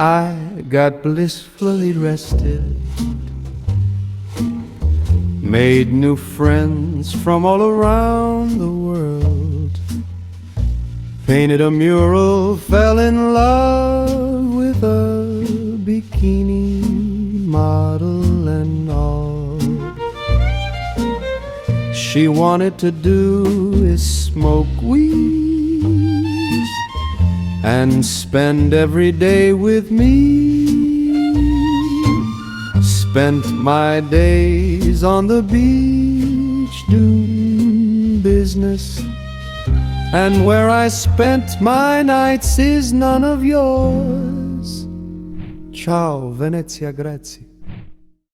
I got blissfully rested, made new friends from all around the world, painted a mural, fell in love with a bikini model and all she wanted to do is smoke weed and spend every day with me. Spent my days on the beach doing business, and where I spent my nights is none of yours. Ciao, Venezia, grazie.